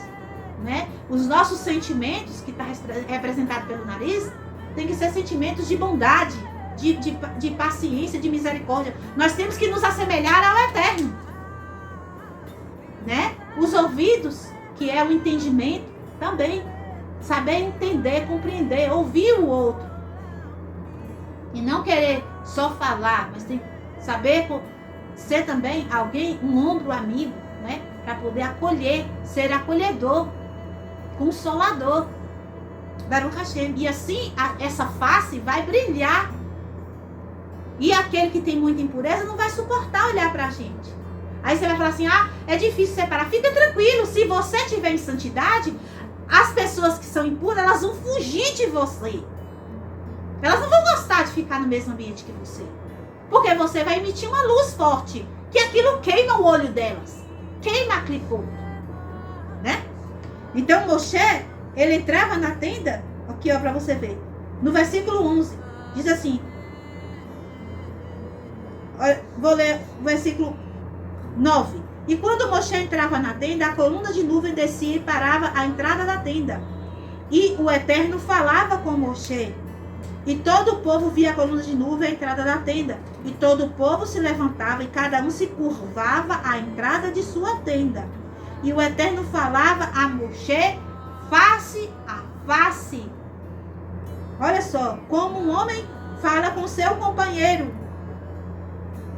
né? Os nossos sentimentos, que está representado pelo nariz, tem que ser sentimentos de bondade, de paciência, de misericórdia. Nós temos que nos assemelhar ao Eterno, né? Os ouvidos, que é o entendimento, também saber entender, compreender, ouvir o outro e não querer só falar, mas tem que saber ser também alguém, um ombro amigo, né? Para poder acolher, ser acolhedor, consolador. Baruch Hashem. E assim essa face vai brilhar. E aquele que tem muita impureza não vai suportar olhar para a gente. Aí você vai falar assim, é difícil separar. Fica tranquilo, se você estiver em santidade, as pessoas que são impuras, elas vão fugir de você. Elas não vão gostar de ficar no mesmo ambiente que você. Porque você vai emitir uma luz forte, que aquilo queima o olho delas. Queima aquele ponto. Né? Então, Moshe, ele entrava na tenda, aqui ó, para você ver. No versículo 11, diz assim. Vou ler o versículo 9. E quando Moshe entrava na tenda, a coluna de nuvem descia e parava à entrada da tenda. E o Eterno falava com Moshe. E todo o povo via a coluna de nuvem à entrada da tenda. E todo o povo se levantava e cada um se curvava à entrada de sua tenda. E o Eterno falava a Moshe face a face. Olha só, como um homem fala com seu companheiro.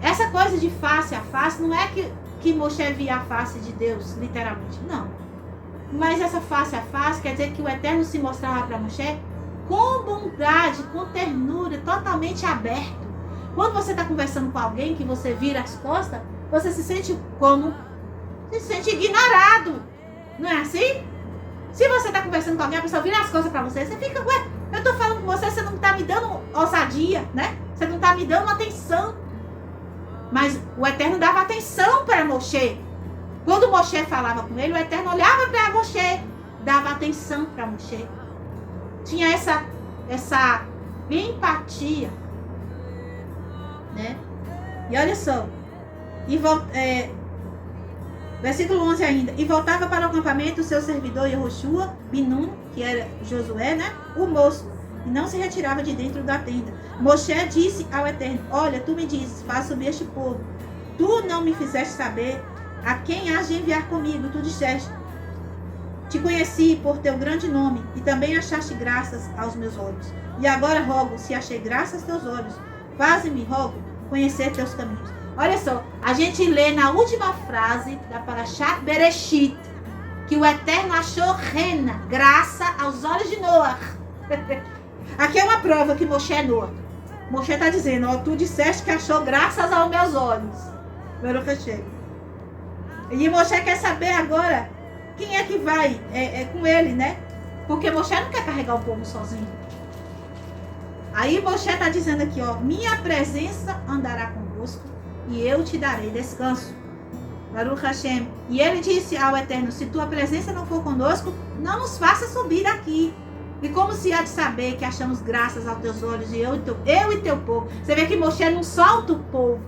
Essa coisa de face a face não é que Moshe via a face de Deus, literalmente, não. Mas essa face a face quer dizer que o Eterno se mostrava para Moshe com bondade, com ternura, totalmente aberto. Quando você está conversando com alguém que você vira as costas, você se sente como? Se sente ignorado. Não é assim? Se você está conversando com alguém, a pessoa vira as costas para você, você fica, ué, eu estou falando com você, você não está me dando ousadia, né? Você não está me dando atenção. Mas o Eterno dava atenção para Moshe. Quando Moshe falava com ele, o Eterno olhava para Moshe, dava atenção para Moshe. Tinha essa empatia, né? E olha só, versículo 11 ainda. E voltava para o acampamento o seu servidor Yehoshua, Binun, que era Josué, né? O moço, e não se retirava de dentro da tenda. Moshe disse ao Eterno, olha, tu me dizes, faça subir este povo. Tu não me fizeste saber a quem has de enviar comigo. Tu disseste, te conheci por teu grande nome, e também achaste graças aos meus olhos. E agora rogo, se achei graças aos teus olhos, faze-me, rogo, conhecer teus caminhos. Olha só, a gente lê na última frase da Parashat Bereshit, que o Eterno achou rena, graça aos olhos de Noah. Aqui é uma prova que Moshe é Noah. Moshe está dizendo, ó, tu disseste que achou graças aos meus olhos. E Moshe quer saber agora quem é que vai com ele, né? Porque Moshe não quer carregar o povo sozinho. Aí Moshe está dizendo aqui, ó, minha presença andará convosco e eu te darei descanso. Baruch Hashem. E ele disse ao Eterno, se tua presença não for conosco, não nos faça subir aqui. E como se há de saber que achamos graças aos teus olhos, e eu e teu povo. Você vê que Moshe não solta o povo,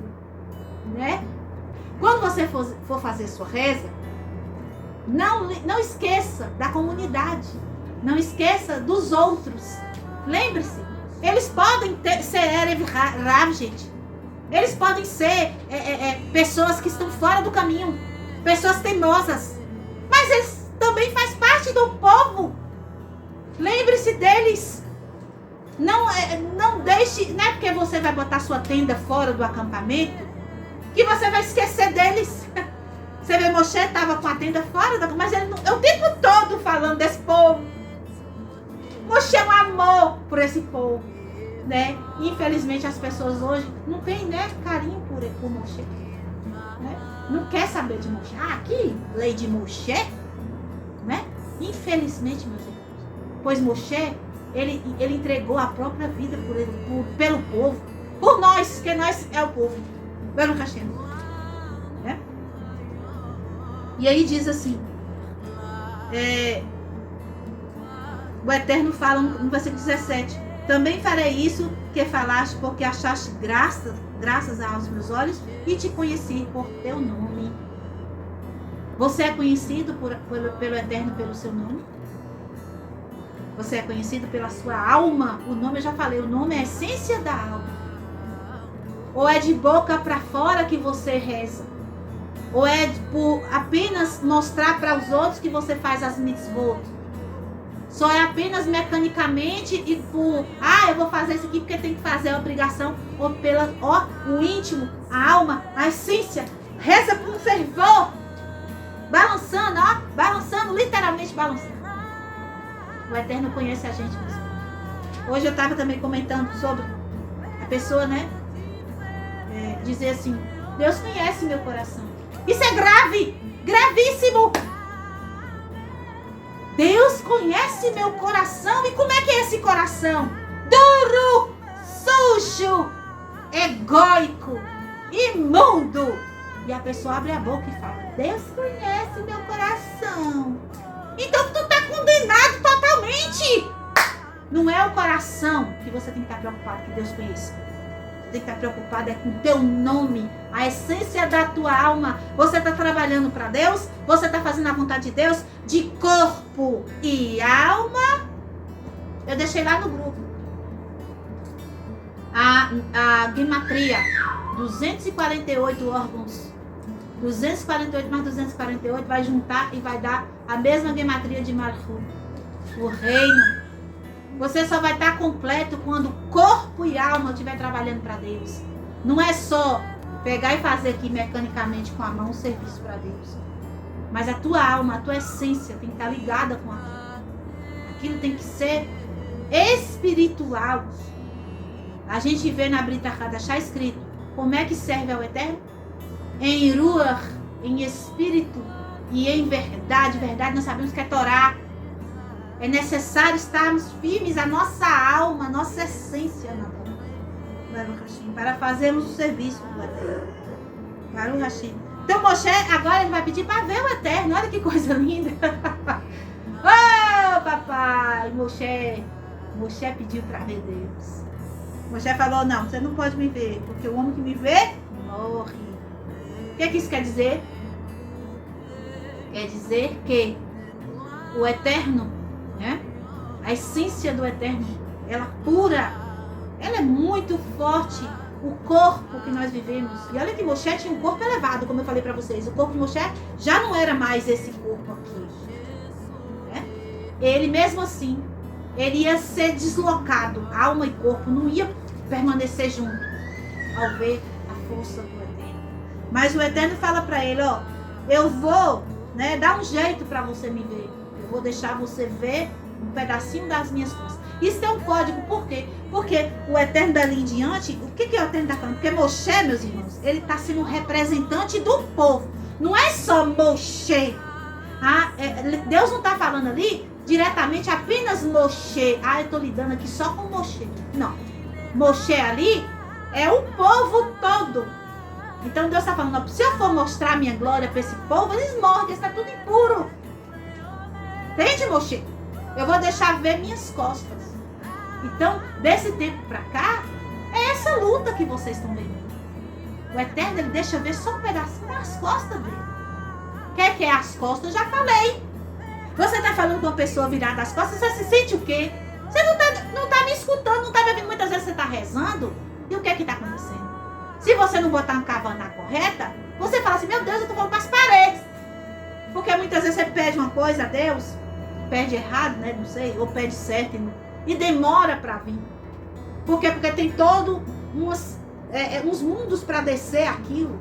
né? Quando você for fazer sua reza, não esqueça da comunidade. Não esqueça dos outros. Lembre-se, eles podem ser Erev Rav, gente. Eles podem ser pessoas que estão fora do caminho. Pessoas teimosas. Mas eles também fazem parte do povo. Lembre-se deles. Não deixe, não é porque você vai botar sua tenda fora do acampamento que você vai esquecer deles. Você vê, Moshe estava com a tenda fora, mas ele não, o tempo todo falando desse povo. Moshe é um amor por esse povo, né? Infelizmente as pessoas hoje não têm, né, carinho por Moshe, né? Não quer saber de Moshe. Aqui, lei de Moshe, né? Infelizmente, meus irmãos. Pois Moshe, ele entregou a própria vida pelo povo. Por nós, que nós é o povo. Pelo Hashem. Né? E aí diz assim. O Eterno fala no versículo 17. Também farei isso que falaste, porque achaste graças aos meus olhos e te conheci por teu nome. Você é conhecido pelo Eterno pelo seu nome? Você é conhecido pela sua alma? O nome, eu já falei, o nome é a essência da alma. Ou é de boca para fora que você reza? Ou é por apenas mostrar para os outros que você faz as mitzvot? Só é apenas mecanicamente e por, eu vou fazer isso aqui porque tem que fazer a obrigação, ou o íntimo, a alma, a essência. Reza com fervor, balançando, literalmente balançando. O Eterno conhece a gente mesmo. Hoje eu estava também comentando sobre a pessoa, né? Dizer assim, Deus conhece meu coração. Isso é grave, gravíssimo. Deus conhece meu coração. E como é que é esse coração? Duro, sujo, egóico, imundo. E a pessoa abre a boca e fala: Deus conhece meu coração. Então tu tá condenado totalmente. Não é o coração que você tem que estar preocupado que Deus conheça. Você tem que estar preocupado é com o teu nome, a essência da tua alma. Você está trabalhando para Deus? Você está fazendo a vontade de Deus? De corpo e alma? Eu deixei lá no grupo a gematria, 248 órgãos. 248 mais 248 vai juntar e vai dar a mesma gematria de Malchut, o reino. Você só vai estar completo quando corpo e alma estiver trabalhando para Deus. Não é só pegar e fazer aqui mecanicamente com a mão um serviço para Deus. Mas a tua alma, a tua essência tem que estar ligada com aquilo. Aquilo tem que ser espiritual. A gente vê na Brita Hadashah escrito como é que serve ao Eterno? Em Ruach, em espírito e em verdade. Verdade nós sabemos que é Torá. É necessário estarmos firmes, a nossa alma, a nossa essência na Torá, para fazermos o serviço do Eterno. Para o Hashim. Então Moshe agora ele vai pedir para ver o Eterno. Olha que coisa linda. Oh, papai! Moshe pediu para ver Deus. Moshe falou: não, você não pode me ver, porque o homem que me vê morre. O que isso quer dizer? Quer dizer que o Eterno, né? A essência do Eterno, ela pura, ela é muito forte. O corpo que nós vivemos, e olha que Moshe tinha um corpo elevado, como eu falei para vocês. O corpo de Moshe já não era mais esse corpo aqui, né? Ele mesmo assim, ele ia ser deslocado, alma e corpo não ia permanecer junto ao ver a força do Eterno. Mas o Eterno fala para ele: ó, eu vou, né, dar um jeito para você me ver. Eu vou deixar você ver um pedacinho das minhas forças. Isso é um código, por quê? Porque o Eterno dali em diante, o que o Eterno está falando? Porque Moshe, meus irmãos, ele está sendo um representante do povo. Não é só Moshe. Deus não está falando ali diretamente apenas Moshe. Eu estou lidando aqui só com Moshe. Não. Moshe ali é o povo todo. Então Deus está falando: se eu for mostrar minha glória para esse povo, eles morrem, está tudo impuro. Entende, Moshe? Eu vou deixar ver minhas costas. Então, desse tempo para cá, é essa luta que vocês estão vendo. O Eterno, ele deixa ver só um pedacinho das costas dele. O que é as costas? Eu já falei. Você está falando com uma pessoa virada as costas, você se sente o quê? Você não tá me escutando, não está me ouvindo. Muitas vezes você está rezando. E o que está acontecendo? Se você não botar uma cavana correta, você fala assim: meu Deus, eu estou falando para as paredes. Porque muitas vezes você pede uma coisa a Deus, pede errado, né? Não sei, ou pede certo e demora para vir. Por quê? Porque tem todo uns mundos para descer aquilo.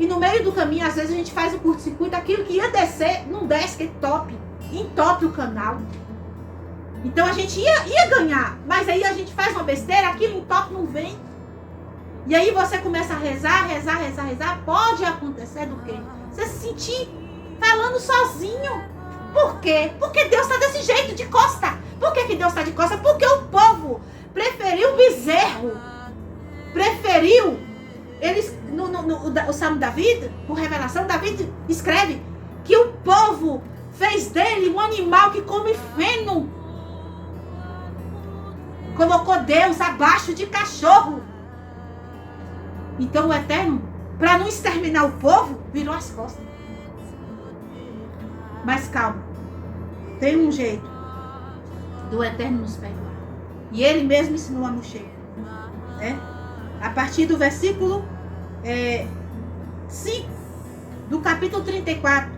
E no meio do caminho, às vezes a gente faz o curto-circuito, aquilo que ia descer, não desce, que entope o canal. Então a gente ia ganhar, mas aí a gente faz uma besteira, aquilo entope, não vem. E aí você começa a rezar. Pode acontecer do quê? Você se sentir falando sozinho. Por quê? Porque Deus está desse jeito, de costa. Por que Deus está de costa? Porque o povo preferiu o bezerro. Preferiu. Eles, o Salmo Davi, por revelação, Davi escreve que o povo fez dele um animal que come feno. Colocou Deus abaixo de cachorro. Então o Eterno, para não exterminar o povo, virou as costas. Mas calma, tem um jeito do Eterno nos perdoar. E ele mesmo ensinou a Moshe, né? A partir do versículo 5 do capítulo 34,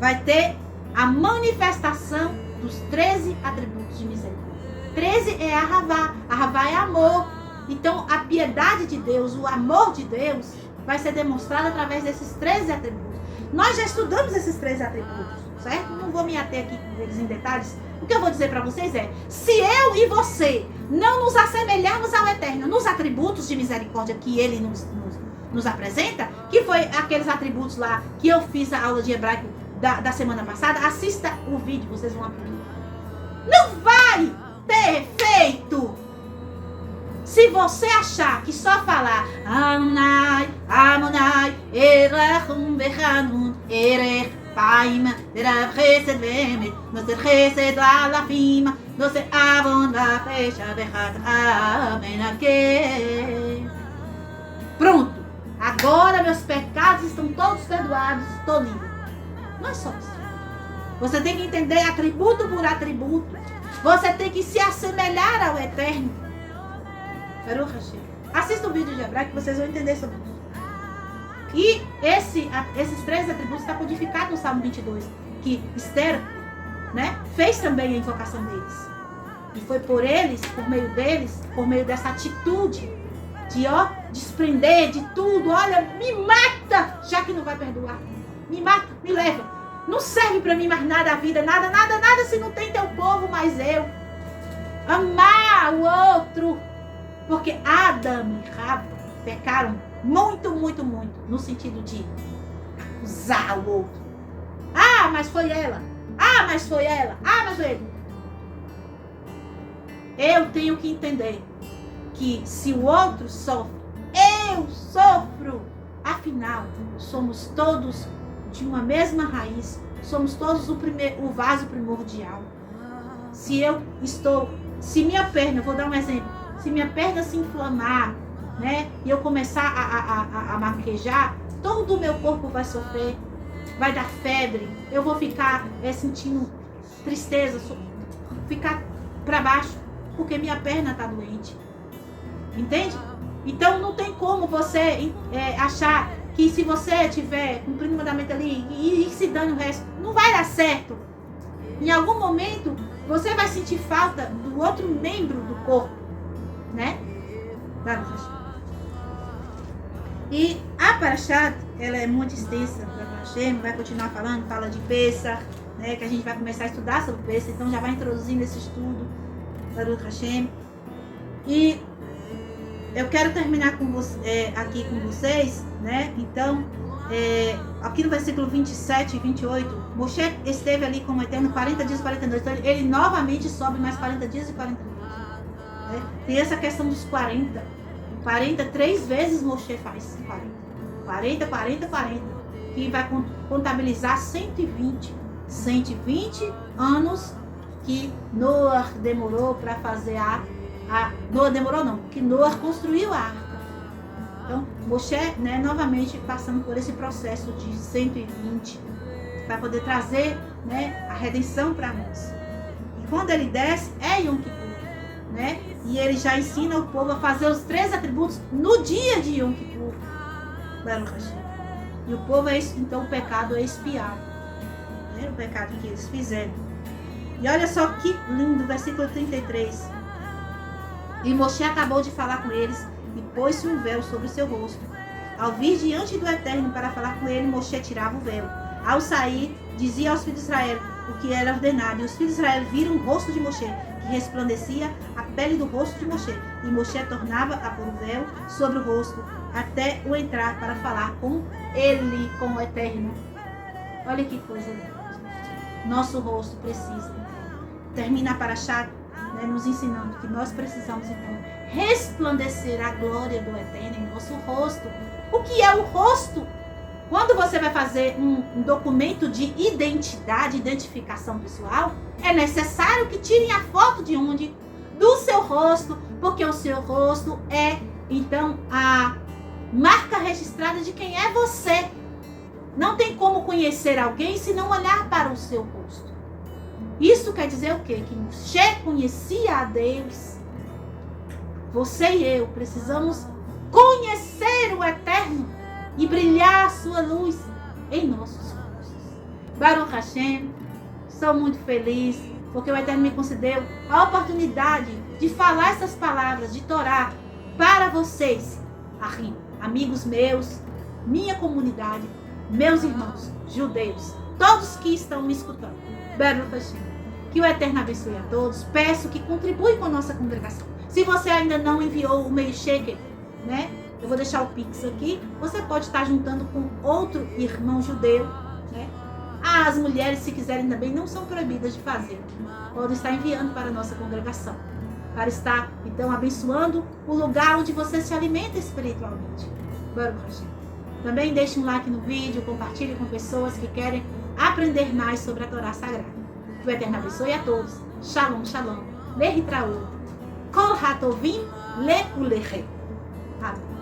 vai ter a manifestação dos 13 atributos de misericórdia. 13 é a Ahavá é amor. Então a piedade de Deus, o amor de Deus, vai ser demonstrado através desses 13 atributos. Nós já estudamos esses 13 atributos, certo? Não vou me ater aqui com eles em detalhes. O que eu vou dizer para vocês é: se eu e você não nos assemelharmos ao Eterno nos atributos de misericórdia que Ele nos apresenta, que foi aqueles atributos lá que eu fiz a aula de hebraico da semana passada. Assista o vídeo, vocês vão aprender. Não vai ter efeito se você achar que só falar Amunai, Amunai, Erechum Bechanun, Erech Paim, Derav Chesed Vemet, Noser Chesed Alafim, Noser Avon Vafecha Bechat Amenake. Pronto. Agora meus pecados estão todos perdoados, estou livre. Não é só isso. Você tem que entender atributo por atributo. Você tem que se assemelhar ao Eterno. Baruch Hashem. Assista o vídeo de hebraico que vocês vão entender sobre isso. E esses 3 atributos estão codificados no Salmo 22. Que Esther, né, fez também a invocação deles. E foi por eles, por meio deles, por meio dessa atitude de desprender de tudo. Olha, me mata, já que não vai perdoar. Me mata, me leva. Não serve para mim mais nada a vida, nada se não tem teu povo, mas eu. Amar o outro. Porque Adão e Rava pecaram muito, no sentido de acusar o outro. Ah, mas foi ela. Ah, mas foi ela. Ah, mas foi ele. Eu tenho que entender que se o outro sofre, eu sofro. Afinal, somos todos de uma mesma raiz. Somos todos o vaso primordial. Se minha perna, vou dar um exemplo, se minha perna se inflamar, né, e eu começar a maquejar, todo o meu corpo vai sofrer, vai dar febre, eu vou ficar sentindo tristeza, ficar para baixo, porque minha perna está doente. Entende? Então não tem como você achar que se você estiver cumprindo o mandamento ali e se dando o resto, não vai dar certo. Em algum momento você vai sentir falta do outro membro do corpo, né? E a Parashat, ela é muito extensa, vai continuar falando, fala de Pesach, né? Que a gente vai começar a estudar sobre Pesach, então já vai introduzindo esse estudo, Baruch Hashem. E eu quero terminar aqui com vocês, né? Então, aqui no versículo 27 e 28, Moshe esteve ali com o Eterno 40 dias e 40 noites. Então, ele novamente sobe mais 40 dias e 40 noites. Né? Tem essa questão dos 40. 40, 3 vezes Moshe faz 40. 40. Que vai contabilizar 120 anos que Noah demorou para fazer Noah demorou não, que Noah construiu a arca. Então, Moshe, né, novamente passando por esse processo de 120 para poder trazer, né, a redenção para nós. E quando ele desce, é Yom Kippur, né? E ele já ensina o povo a fazer os 3 atributos no dia de Yom Kippur. Baruch Hashem. E o povo, então o pecado é expiado, né? O pecado que eles fizeram. E olha só que lindo, versículo 33. E Moshe acabou de falar com eles e pôs-se um véu sobre o seu rosto. Ao vir diante do Eterno para falar com ele, Moshe tirava o véu. Ao sair, dizia aos filhos de Israel o que era ordenado. E os filhos de Israel viram o rosto de Moshe, que resplandecia a pele do rosto de Moshe. E Moshe tornava a pôr o véu sobre o rosto, até o entrar para falar com ele, com o Eterno. Olha que coisa linda. Nosso rosto precisa. Termina a Parashat, né, nos ensinando que nós precisamos, então, resplandecer a glória do Eterno em nosso rosto. O que é o rosto? Quando você vai fazer um documento de identificação pessoal, é necessário que tirem a foto de onde? Do seu rosto, porque o seu rosto é, então, a marca registrada de quem é você. Não tem como conhecer alguém se não olhar para o seu rosto. Isso quer dizer o quê? Que Moshe conhecia a Deus. Você e eu precisamos conhecer o Eterno e brilhar a sua luz em nossos rostos. Baruch Hashem, sou muito feliz porque o Eterno me concedeu a oportunidade de falar essas palavras de Torá para vocês, amigos meus, minha comunidade, meus irmãos judeus, todos que estão me escutando. Baruch Hashem. Que o Eterno abençoe a todos. Peço que contribua com a nossa congregação. Se você ainda não enviou o meio shekel, né, Eu vou deixar o Pix aqui. Você pode estar juntando com outro irmão judeu, né? As mulheres, se quiserem também, não são proibidas de fazer. Podem estar enviando para a nossa congregação, para estar, então, abençoando o lugar onde você se alimenta espiritualmente. Baruch Hashem. Também deixe um like no vídeo, compartilhe com pessoas que querem aprender mais sobre a Torá Sagrada. Que o Eterno abençoe a todos. Shalom, shalom. Lehitraot. Kol hatovim lekulechem. Amém.